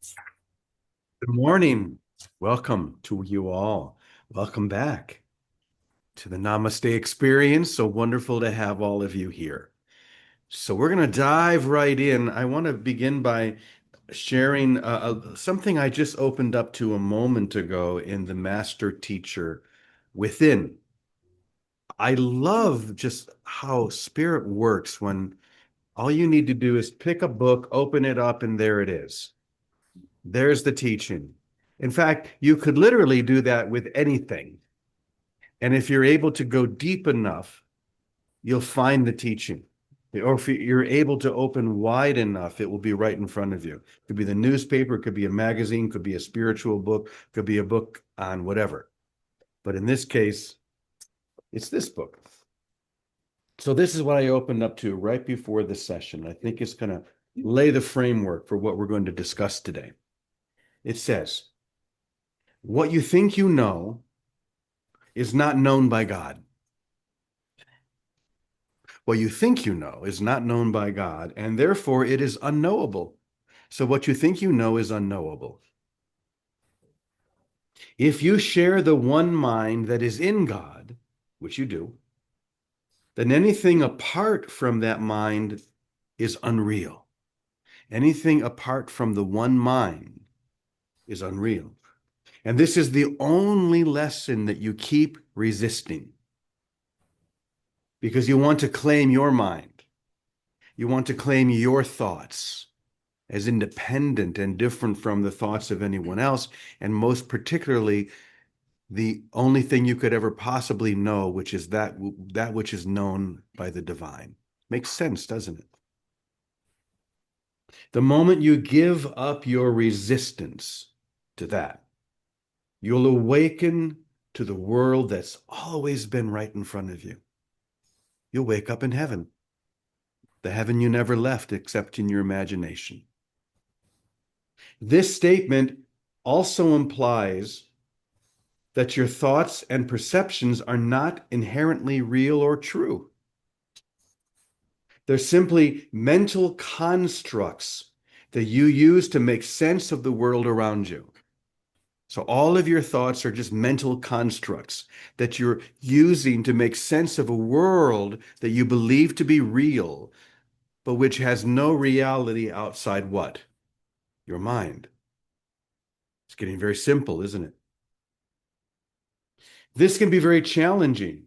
Good morning. Welcome to you all. Welcome back to the Namaste experience. So wonderful to have all of you here. So we're going to dive right in. I want to begin by sharing something I just opened up to a moment ago in the Master Teacher Within. I love just how spirit works when all you need to do is pick a book, open it up, and there it is. There's the teaching. In fact, you could literally do that with anything. And if you're able to go deep enough, you'll find the teaching. Or if you're able to open wide enough, it will be right in front of you. It could be the newspaper, it could be a magazine, could be a spiritual book, could be a book on whatever. But in this case, it's this book. So this is what I opened up to right before the session. I think it's going to lay the framework for what we're going to discuss today. It says, what you think you know is not known by God. What you think you know is not known by God, and therefore it is unknowable. So what you think you know is unknowable. If you share the one mind that is in God, which you do, then anything apart from that mind is unreal. Anything apart from the one mind is unreal. And this is the only lesson that you keep resisting because you want to claim your mind. You want to claim your thoughts as independent and different from the thoughts of anyone else, and most particularly, the only thing you could ever possibly know, which is that which is known by the divine. Makes sense, doesn't it? The moment you give up your resistance to that, you'll awaken to the world that's always been right in front of you. You'll wake up in heaven, the heaven you never left except in your imagination. This statement also implies that your thoughts and perceptions are not inherently real or true. They're simply mental constructs that you use to make sense of the world around you. So all of your thoughts are just mental constructs that you're using to make sense of a world that you believe to be real, but which has no reality outside what? Your mind. It's getting very simple, isn't it? This can be very challenging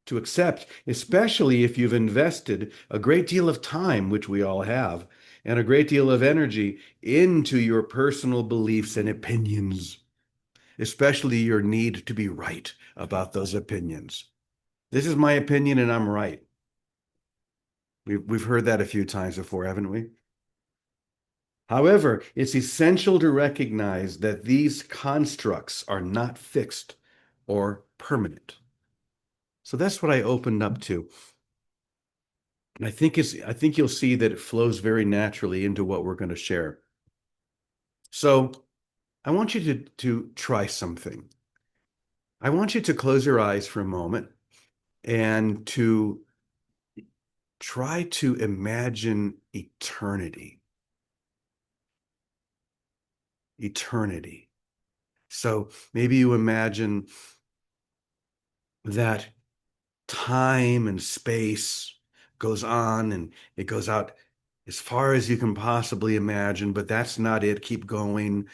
to accept, especially if you've invested a great deal of time, which we all have, and a great deal of energy into your personal beliefs and opinions, especially your need to be right about those opinions. This is my opinion and I'm right. We've heard that a few times before, haven't we? However, it's essential to recognize that these constructs are not fixed or permanent. So that's what I opened up to. And I think you'll see that it flows very naturally into what we're going to share. So I want you to try something. I want you to close your eyes for a moment and to try to imagine eternity. Eternity. So maybe you imagine that time and space goes on and it goes out as far as you can possibly imagine, but that's not it. Keep going.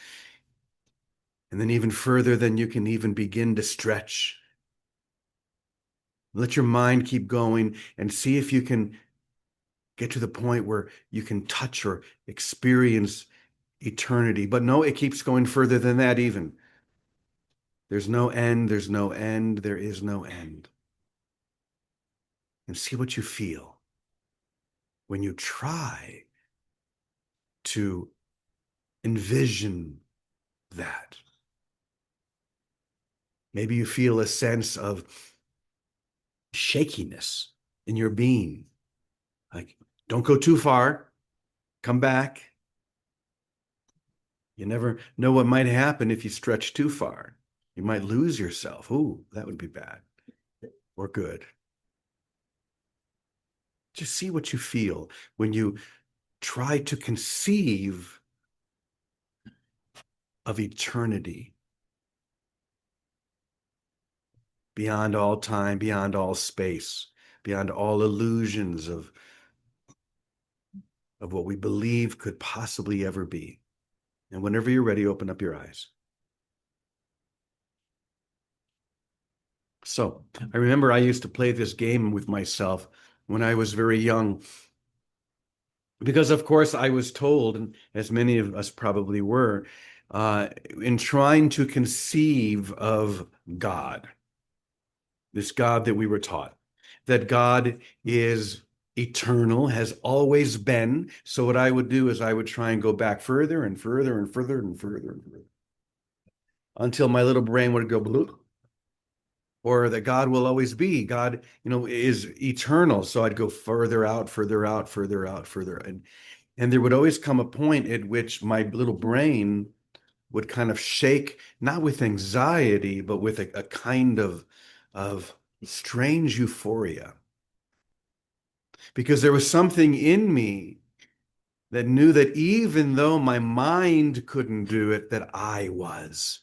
And then even further than you can even begin to stretch. Let your mind keep going and see if you can get to the point where you can touch or experience eternity. But no, it keeps going further than that even. There's no end, there's no end, there is no end. And see what you feel when you try to envision that. Maybe you feel a sense of shakiness in your being. Like, don't go too far, come back. You never know what might happen if you stretch too far. You might lose yourself. Ooh, that would be bad or good. Just see what you feel when you try to conceive of eternity, beyond all time, beyond all space, beyond all illusions of what we believe could possibly ever be. And whenever you're ready, open up your eyes. So I remember I used to play this game with myself when I was very young, because of course I was told, and as many of us probably were, in trying to conceive of God, this God that we were taught, that God is eternal, has always been. So what I would do is I would try and go back further and further and further and further and further until my little brain would go blue. Or that God will always be. God, is eternal. So I'd go further out, further out, further out, further. And there would always come a point at which my little brain would kind of shake, not with anxiety, but with a kind of strange euphoria. Because there was something in me that knew that even though my mind couldn't do it, that I was.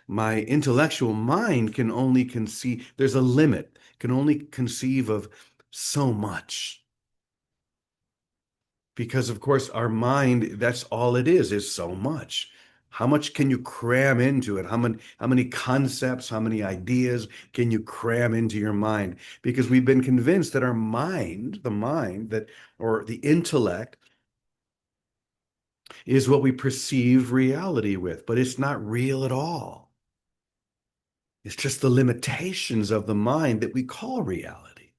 My intellectual mind can only conceive, there's a limit, can only conceive of so much. Because of course our mind, that's all it is so much. How much can you cram into it? How many concepts, how many ideas can you cram into your mind? Because we've been convinced that our mind, the mind that, or the intellect, is what we perceive reality with, but it's not real at all. It's just the limitations of the mind that we call reality.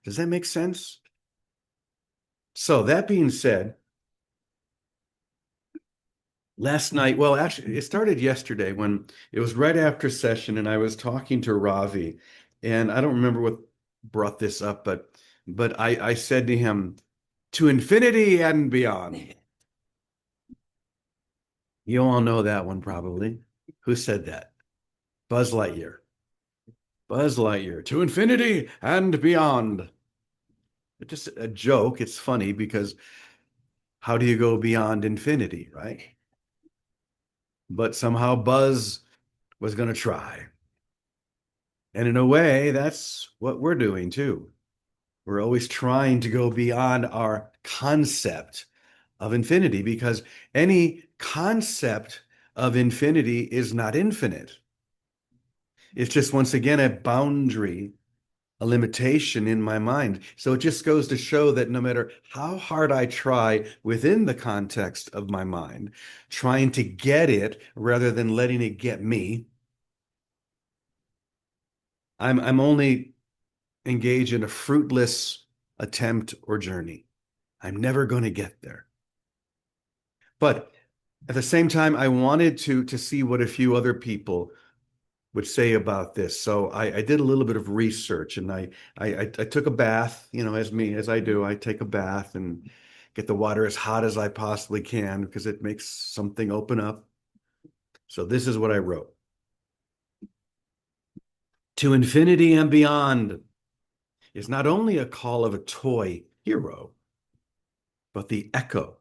Does that make sense? So that being said, last night, well, actually, it started yesterday when it was right after session, and I was talking to Ravi, and I don't remember what brought this up, but I said to him, to infinity and beyond. You all know that one probably. Who said that? Buzz Lightyear. Buzz Lightyear, to infinity and beyond. It's just a joke. It's funny because how do you go beyond infinity, right? But somehow Buzz was going to try. And in a way, that's what we're doing too. We're always trying to go beyond our concept of infinity because any concept of infinity is not infinite. It's just, once again, a boundary, a limitation in my mind. So it just goes to show that no matter how hard I try within the context of my mind, trying to get it rather than letting it get me, I'm only engaged in a fruitless attempt or journey. I'm never going to get there. But at the same time, I wanted to see what a few other people would say about this. So I did a little bit of research, and I took a bath, as I do. I take a bath and get the water as hot as I possibly can because it makes something open up. So this is what I wrote. To infinity and beyond is not only a call of a toy hero, but the echo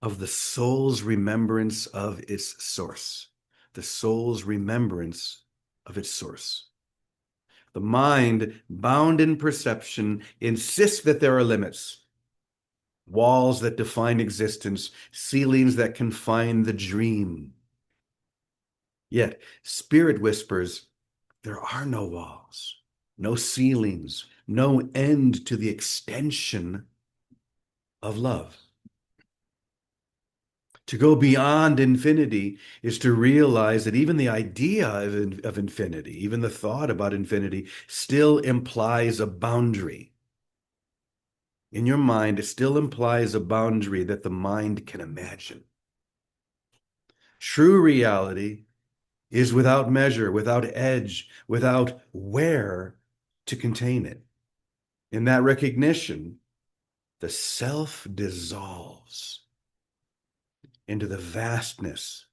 of the soul's remembrance of its source. The soul's remembrance of its source. The mind, bound in perception, insists that there are limits, walls that define existence, ceilings that confine the dream. Yet, spirit whispers, there are no walls, no ceilings, no end to the extension of love. To go beyond infinity is to realize that even the idea of infinity, even the thought about infinity, still implies a boundary. In your mind, it still implies a boundary that the mind can imagine. True reality is without measure, without edge, without where to contain it. In that recognition, the self dissolves into the vastness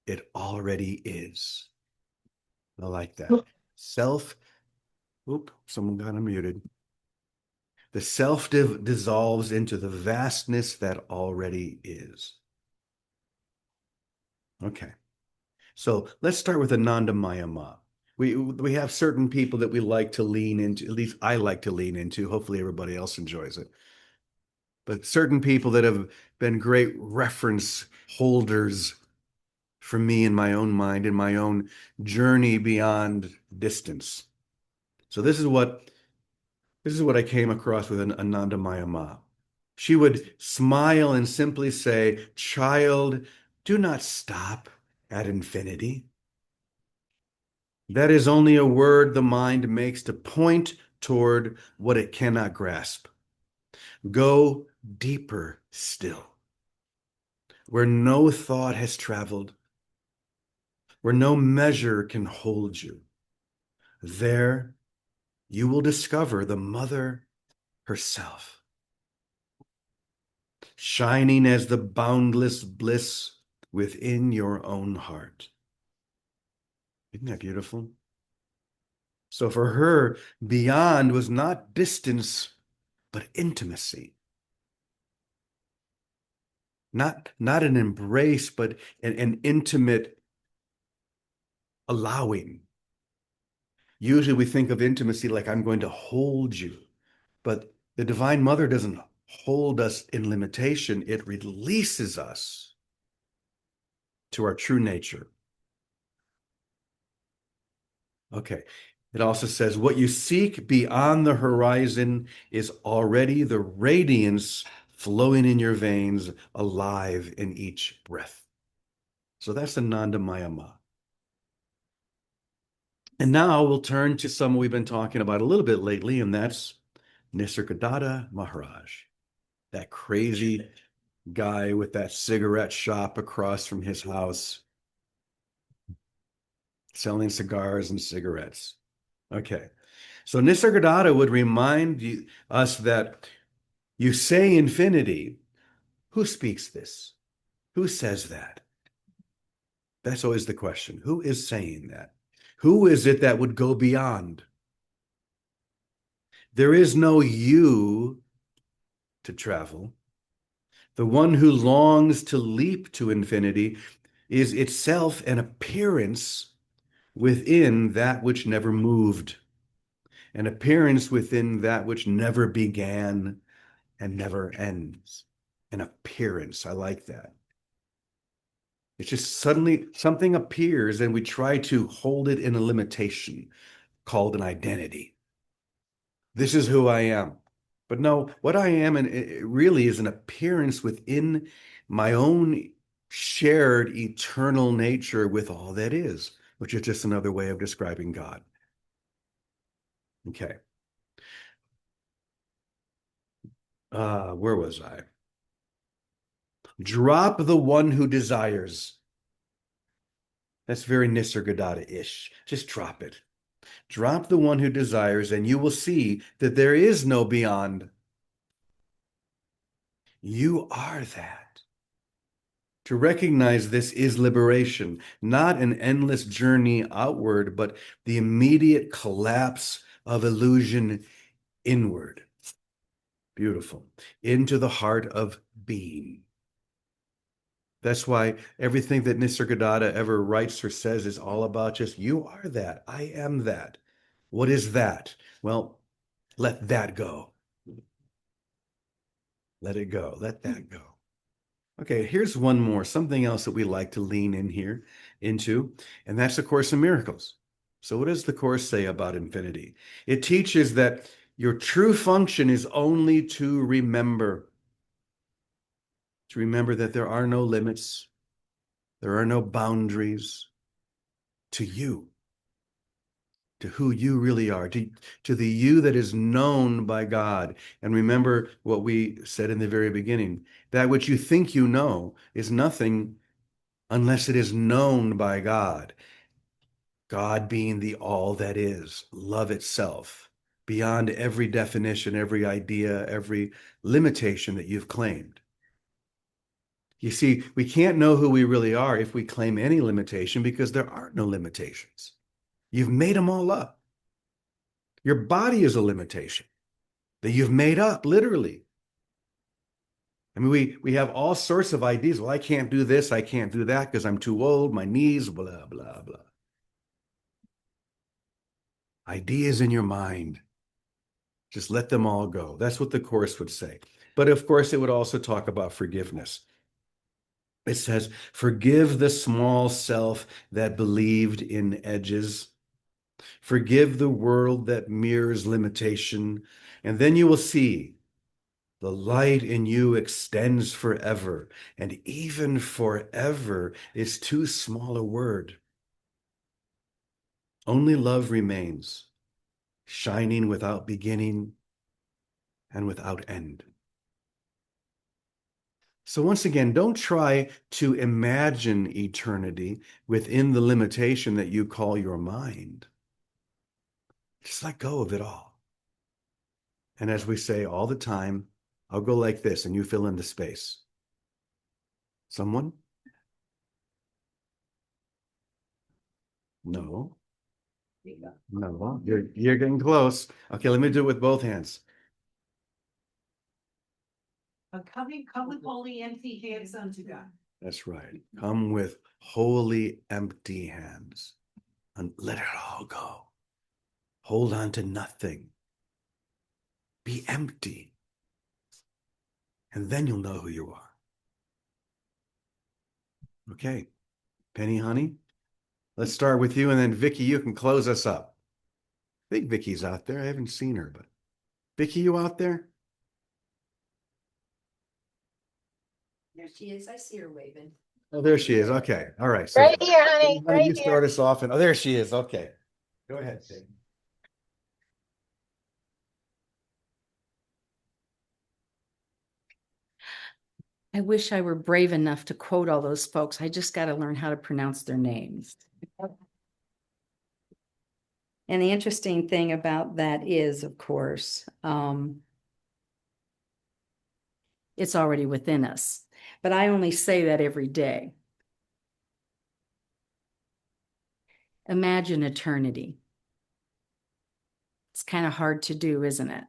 it already is. I like that. Self, someone got unmuted. The self dissolves into the vastness that already is. Okay. So let's start with Ananda Mayama. We have certain people that we like to lean into, at least I like to lean into. Hopefully everybody else enjoys it. But certain people that have been great reference holders for me in my own mind, in my own journey beyond distance. So this is what I came across with an Ananda Mayama. She would smile and simply say, "Child, do not stop at infinity. That is only a word the mind makes to point toward what it cannot grasp. Go deeper still, where no thought has traveled, where no measure can hold you. There you will discover the mother herself, shining as the boundless bliss within your own heart." Isn't that beautiful? So for her, beyond was not distance, but intimacy. Not an embrace, but an intimate allowing. Usually we think of intimacy like I'm going to hold you, but the Divine Mother doesn't hold us in limitation. It releases us to our true nature. Okay. It also says, what you seek beyond the horizon is already the radiance flowing in your veins, alive in each breath. So that's Ananda Mayama. And now we'll turn to someone we've been talking about a little bit lately, and that's Nisargadatta Maharaj, that crazy guy with that cigarette shop across from his house, selling cigars and cigarettes. Okay. So Nisargadatta would remind us that you say infinity. Who speaks this? Who says that? That's always the question. Who is saying that? Who is it that would go beyond? There is no you to travel. The one who longs to leap to infinity is itself an appearance within that which never moved, an appearance within that which never began and never ends. An appearance. I like that. It's just suddenly something appears and we try to hold it in a limitation called an identity. This is who I am. But no, what I am and it really is an appearance within my own shared eternal nature with all that is, which is just another way of describing God. Okay. Where was I? Drop the one who desires. That's very Nisargadatta-ish. Just drop it. Drop the one who desires, and you will see that there is no beyond. You are that. To recognize this is liberation, not an endless journey outward, but the immediate collapse of illusion inward. Beautiful. Into the heart of being. That's why everything that Nisargadatta ever writes or says is all about just, you are that. I am that. What is that? Well, let that go. Let it go. Let that go. Okay, here's one more, something else that we like to lean in here into, and that's the Course in Miracles. So what does the Course say about infinity? It teaches that your true function is only to remember that there are no limits, there are no boundaries to you, to who you really are, to the you that is known by God. And remember what we said in the very beginning, that which you think you know is nothing unless it is known by God. God being the all that is, love itself, beyond every definition, every idea, every limitation that you've claimed. You see, we can't know who we really are if we claim any limitation because there are no limitations. You've made them all up. Your body is a limitation that you've made up, literally. I mean, we have all sorts of ideas. Well, I can't do this, I can't do that because I'm too old, my knees, blah, blah, blah. Ideas in your mind. Just let them all go. That's what the Course would say. But of course, it would also talk about forgiveness. It says, forgive the small self that believed in edges. Forgive the world that mirrors limitation. And then you will see the light in you extends forever. And even forever is too small a word. Only love remains, shining without beginning and without end. So once again, don't try to imagine eternity within the limitation that you call your mind. Just let go of it all. And as we say all the time, I'll go like this and you fill in the space. Someone? No. No. You're getting close. Okay, let me do it with both hands. Come with holy empty hands unto God. That's right. Come with holy empty hands and let it all go. Hold on to nothing. Be empty. And then you'll know who you are. Okay. Penny, honey, let's start with you. And then Vicky, you can close us up. I think Vicky's out there. I haven't seen her, but Vicky, you out there? There she is. I see her waving. Oh, there she is. Okay. All right. So Right here, honey. honey, Right you here. start us off. And oh, there she is. Okay. Go ahead, Vicky. I wish I were brave enough to quote all those folks. I just got to learn how to pronounce their names. And the interesting thing about that is, of course, it's already within us. But I only say that every day. Imagine eternity. It's kind of hard to do, isn't it?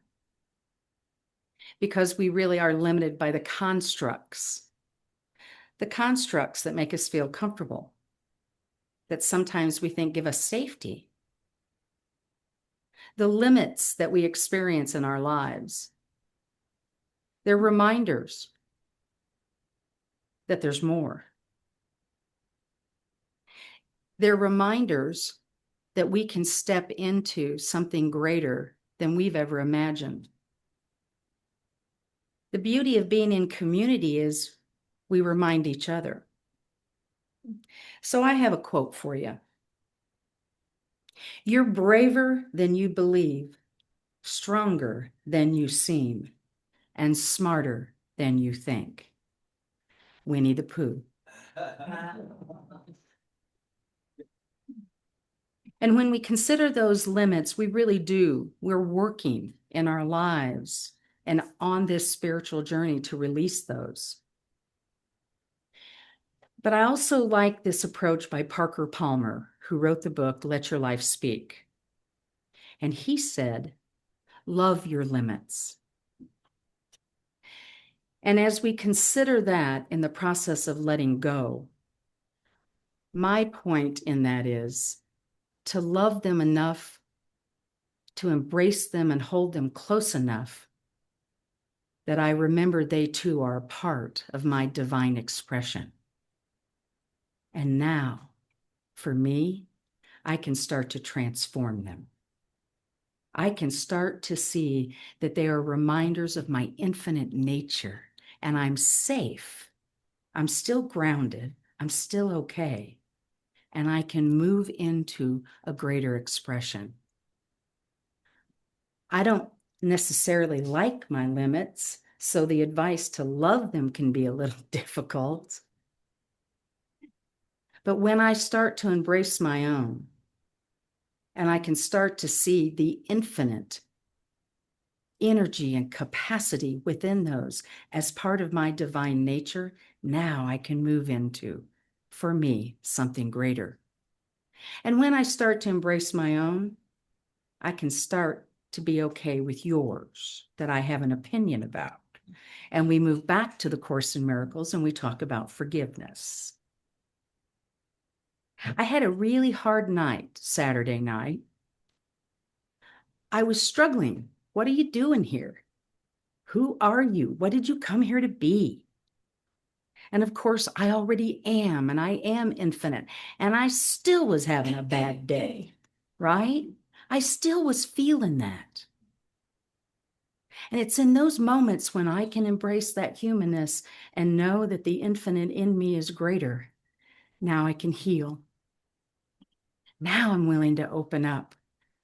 Because we really are limited by the constructs that make us feel comfortable, that sometimes we think give us safety, the limits that we experience in our lives. They're reminders that there's more. They're reminders that we can step into something greater than we've ever imagined. The beauty of being in community is we remind each other. So I have a quote for you. You're braver than you believe, stronger than you seem, and smarter than you think. Winnie the Pooh. And when we consider those limits, we really do. We're working in our lives and on this spiritual journey to release those. But I also like this approach by Parker Palmer, who wrote the book, Let Your Life Speak. And he said, love your limits. And as we consider that in the process of letting go, my point in that is to love them enough, to embrace them and hold them close enough that I remember they too are a part of my divine expression. And now, for me, I can start to transform them. I can start to see that they are reminders of my infinite nature, and I'm safe. I'm still grounded. I'm still okay. And I can move into a greater expression. I don't necessarily like my limits, so the advice to love them can be a little difficult. But when I start to embrace my own, and I can start to see the infinite energy and capacity within those as part of my divine nature, now I can move into, for me, something greater. And when I start to embrace my own, I can start to be okay with yours that I have an opinion about. And we move back to the Course in Miracles and we talk about forgiveness. I had a really hard night Saturday night. I was struggling. What are you doing here? Who are you? What did you come here to be? And of course, I already am, and I am infinite. And I still was having a bad day, right? I still was feeling that. And it's in those moments when I can embrace that humanness and know that the infinite in me is greater. Now I can heal. Now I'm willing to open up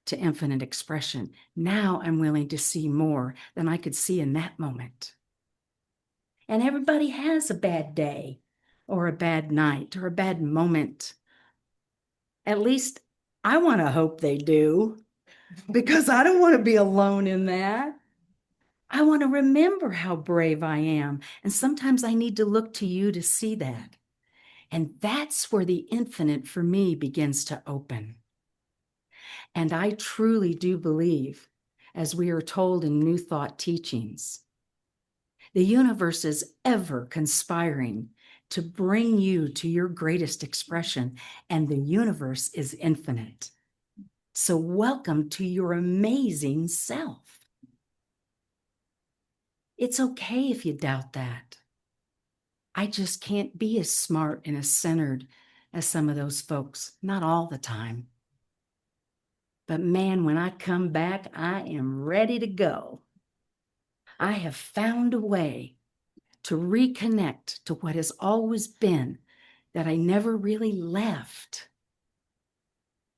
to infinite expression. Now I'm willing to see more than I could see in that moment. And everybody has a bad day or a bad night or a bad moment. At least I want to hope they do, because I don't want to be alone in that. I want to remember how brave I am. And sometimes I need to look to you to see that. And that's where the infinite for me begins to open. And I truly do believe, as we are told in New Thought teachings, the universe is ever conspiring to bring you to your greatest expression, and the universe is infinite. So welcome to your amazing self. It's okay if you doubt that. I just can't be as smart and as centered as some of those folks, not all the time. But man, when I come back, I am ready to go. I have found a way to reconnect to what has always been, that I never really left.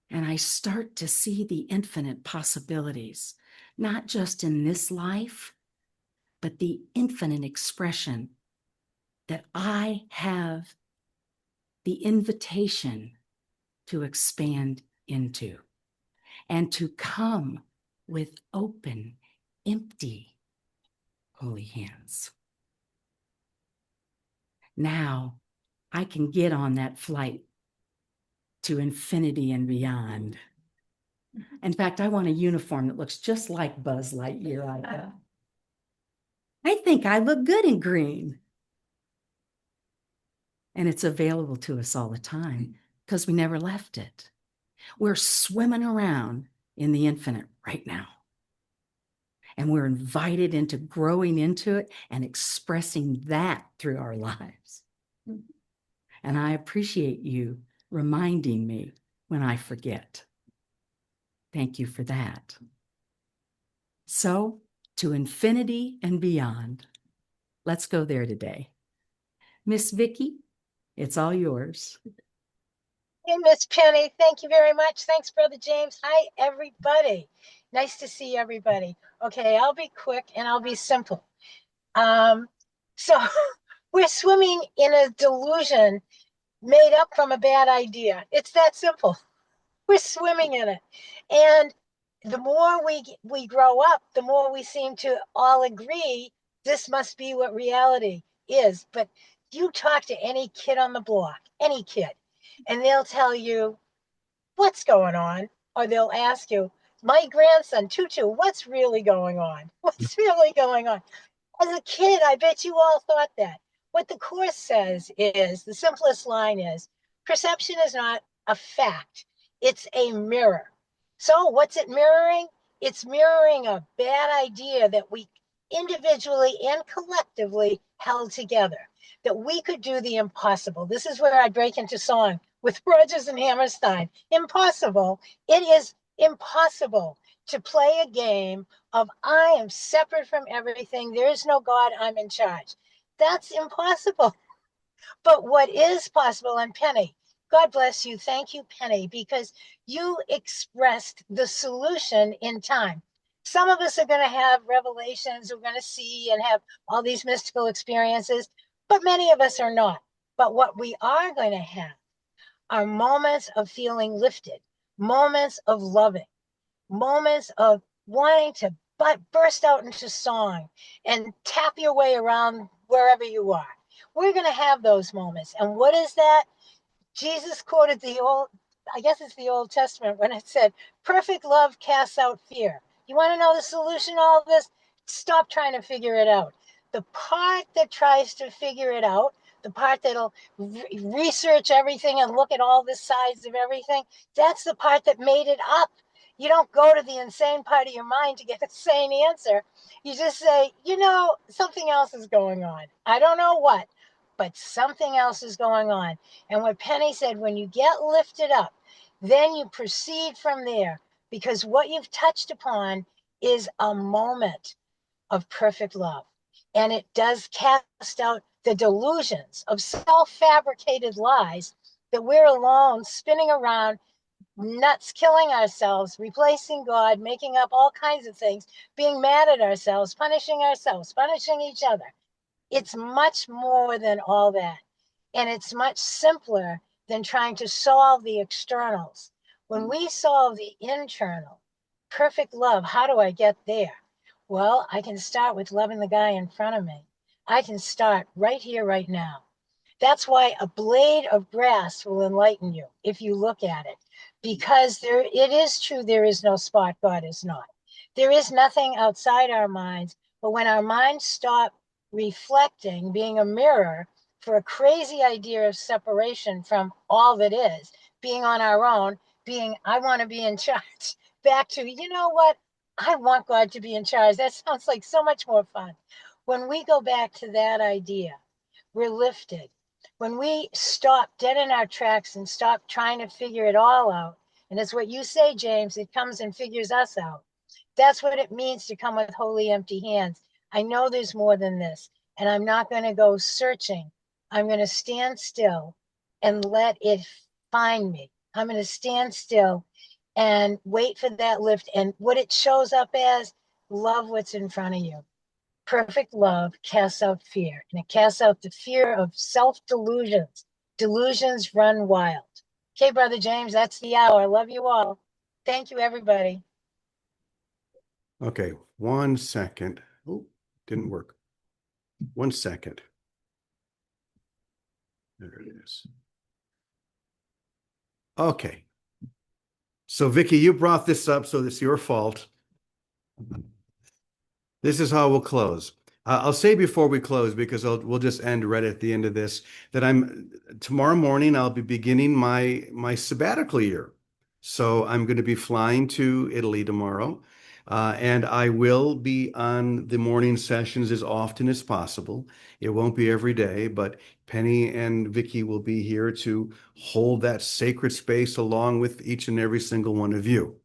And I start to see the infinite possibilities, not just in this life, but the infinite expression that I have the invitation to expand into and to come with open, empty, holy hands. Now I can get on that flight to infinity and beyond. In fact, I want a uniform that looks just like Buzz Lightyear. I think I look good in green. And it's available to us all the time because we never left it. We're swimming around in the infinite right now. And we're invited into growing into it and expressing that through our lives. And I appreciate you reminding me when I forget. Thank you for that. So, to infinity and beyond. Let's go there today. Miss Vicki, it's all yours. Hey, Miss Penny, thank you very much. Thanks, Brother James. Hi, everybody. Nice to see everybody. Okay, I'll be quick and I'll be simple. So we're swimming in a delusion made up from a bad idea. It's that simple. We're swimming in it. And the more we grow up, the more we seem to all agree this must be what reality is. But you talk to any kid on the block, any kid, and they'll tell you what's going on, or they'll ask you, my grandson, Tutu, what's really going on? What's really going on? As a kid, I bet you all thought that. What the Course says is, the simplest line is, perception is not a fact, it's a mirror. So what's it mirroring? It's mirroring a bad idea that we individually and collectively held together, that we could do the impossible. This is where I break into song with Rodgers and Hammerstein. Impossible. It is impossible to play a game of I am separate from everything. There is no God. I'm in charge. That's impossible. But what is possible, and Penny, God bless you. Thank you, Penny, because you expressed the solution in time. Some of us are going to have revelations, we're going to see and have all these mystical experiences, but many of us are not. But what we are going to have are moments of feeling lifted, moments of loving, moments of wanting to burst out into song and tap your way around wherever you are. We're going to have those moments. And what is that? Jesus quoted the old, I guess it's the Old Testament, when it said, perfect love casts out fear. You want to know the solution to all of this? Stop trying to figure it out. The part that tries to figure it out, the part that'll research everything and look at all the sides of everything, that's the part that made it up. You don't go to the insane part of your mind to get a sane answer. You just say, something else is going on. I don't know what, but something else is going on. And what Penny said, when you get lifted up, then you proceed from there, because what you've touched upon is a moment of perfect love. And it does cast out the delusions of self-fabricated lies that we're alone spinning around, nuts, killing ourselves, replacing God, making up all kinds of things, being mad at ourselves, punishing each other. It's much more than all that. And it's much simpler than trying to solve the externals. When we solve the internal, perfect love, how do I get there? Well, I can start with loving the guy in front of me. I can start right here, right now. That's why a blade of grass will enlighten you if you look at it, because it is true, there is no spot, God is not. There is nothing outside our minds, but when our minds stop reflecting, being a mirror for a crazy idea of separation from all that is, being on our own, being, I want to be in charge, back to, you know what? I want God to be in charge. That sounds like so much more fun. When we go back to that idea, we're lifted. When we stop dead in our tracks and stop trying to figure it all out, and it's what you say, James, it comes and figures us out. That's what it means to come with holy empty hands. I know there's more than this, and I'm not going to go searching. I'm going to stand still and let it find me. I'm going to stand still and wait for that lift. And what it shows up as, love what's in front of you. Perfect love casts out fear, and it casts out the fear of self-delusions. Delusions run wild. Okay, Brother James, that's the hour. Love you all. Thank you, everybody. Okay, 1 second. Oh, didn't work. 1 second. There it is. Okay. So, Vicky, you brought this up, so it's your fault. This is how we'll close. I'll say before we close, because we'll just end right at the end of this, that tomorrow morning I'll be beginning my sabbatical year. So I'm going to be flying to Italy tomorrow, and I will be on the morning sessions as often as possible. It won't be every day, but Penny and Vicky will be here to hold that sacred space along with each and every single one of you.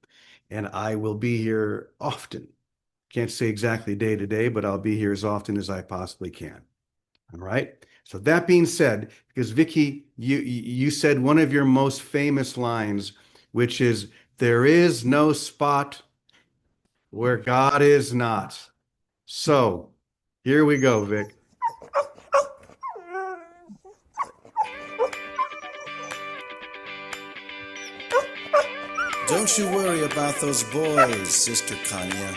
And I will be here often. Can't say exactly day to day, but I'll be here as often as I possibly can. All right. So that being said, because Vicky, you said one of your most famous lines, which is, "There is no spot where God is not." So here we go, Vic. Don't you worry about those boys, Sister Kanya.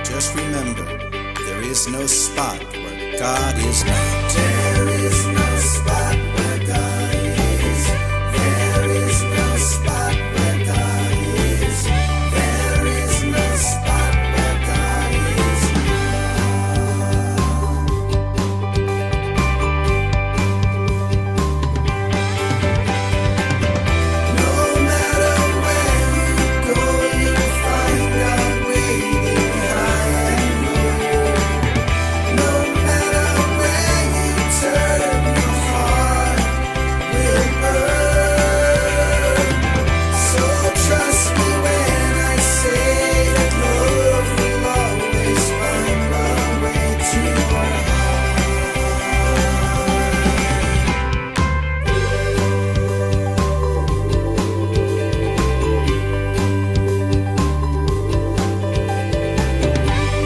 Just remember, there is no spot where God is not. There is no spot where God is. There is no spot where God is. There is no spot where God is No matter where you go, you'll find God waiting high and low. No matter where you turn, your heart will burn. So trust me when I say that love will always find a way to your heart.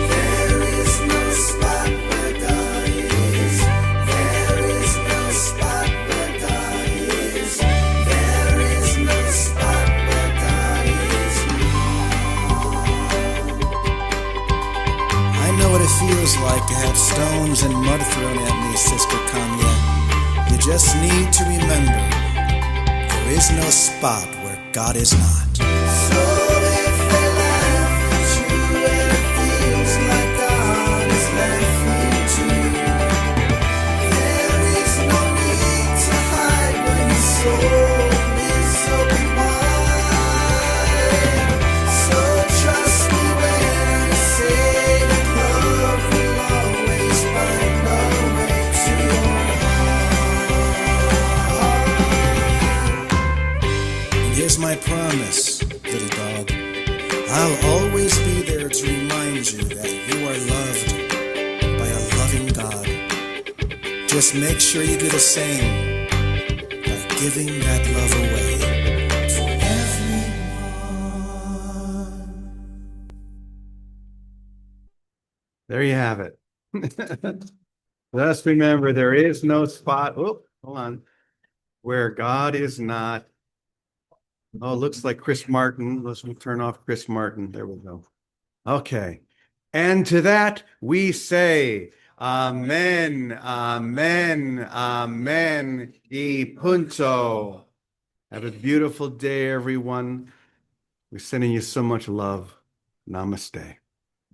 There is no spot where God is. There is no spot where God is. There is no spot where God is. I know what it feels like to have stones and mud thrown at me, Sister Kanya. You just need to remember, there is no spot where God is not. So if they laugh at you Just make sure you do the same by giving that love away to everyone. There you have it. Just remember, there is no spot. Oh, hold on. Where God is not. Oh, it looks like Chris Martin. Let's turn off Chris Martin. There we go. Okay. And to that we say, Amen, Amen, Amen, y punto. Have a beautiful day, everyone. We're sending you so much love. Namaste.